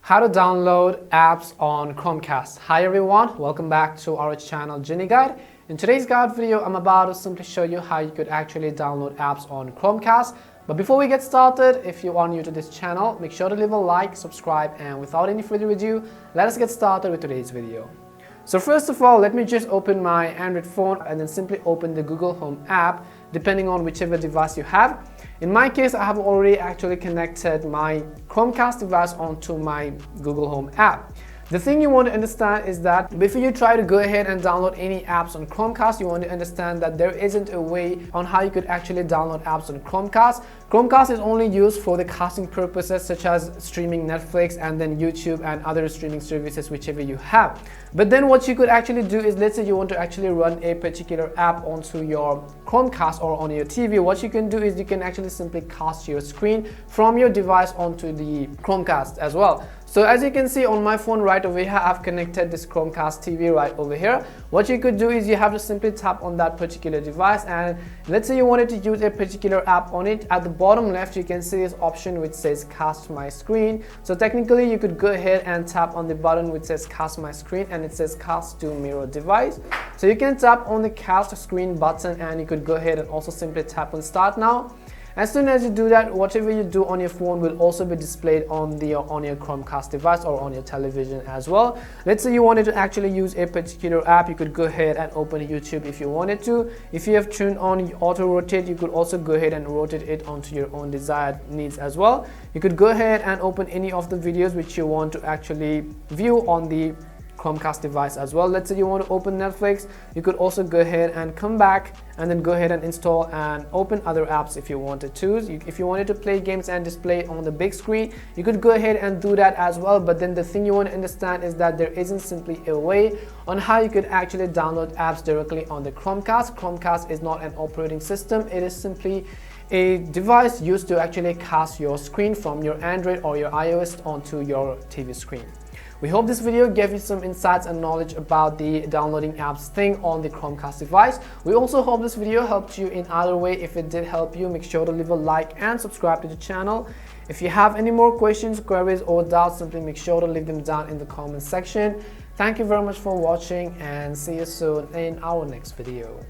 How to download apps on Chromecast. Hi everyone, welcome back to our channel Genie Guide. In today's guide video, I'm about to simply show you how you could actually download apps on Chromecast. But before we get started, if you are new to this channel, make sure to leave a like, subscribe, and without any further ado, let us get started with today's video. So first of all, let me just open my Android phone and then simply open the Google Home app, depending on whichever device you have. In my case, I have already actually connected my Chromecast device onto my Google Home app. The thing you want to understand is that before you try to go ahead and download any apps on Chromecast, you want to understand that there isn't a way on how you could actually download apps on Chromecast. Chromecast is only used for the casting purposes such as streaming Netflix and then YouTube and other streaming services, whichever you have. But then what you could actually do is, let's say you want to actually run a particular app onto your Chromecast or on your TV, what you can do is you can actually simply cast your screen from your device onto the Chromecast as well. So as you can see on my phone right over here, I've connected this Chromecast TV right over here. What you could do is you have to simply tap on that particular device, and let's say you wanted to use a particular app on it. At the bottom left, you can see this option which says cast my screen. So technically you could go ahead and tap on the button which says cast my screen, and it says cast to mirror device. So you can tap on the cast screen button and you could go ahead and also simply tap on start now. As soon as you do that, whatever you do on your phone will also be displayed on your Chromecast device or on your television as well. Let's say you wanted to actually use a particular app, you could go ahead and open YouTube if you wanted to. If you have turned on auto rotate, you could also go ahead and rotate it onto your own desired needs as well. You could go ahead and open any of the videos which you want to actually view on the Chromecast device as well. Let's say you want to open Netflix, you could also go ahead and come back and then go ahead and install and open other apps if you wanted to. If you wanted to play games and display it on the big screen, you could go ahead and do that as well. But then the thing you want to understand is that there isn't simply a way on how you could actually download apps directly on the Chromecast. Chromecast is not an operating system, it is simply a device used to actually cast your screen from your Android or your iOS onto your TV screen. We hope this video gave you some insights and knowledge about the downloading apps thing on the Chromecast device. We also hope this video helped you in either way. If it did help you, make sure to leave a like and subscribe to the channel. If you have any more questions, queries, or doubts, simply make sure to leave them down in the comment section. Thank you very much for watching and see you soon in our next video.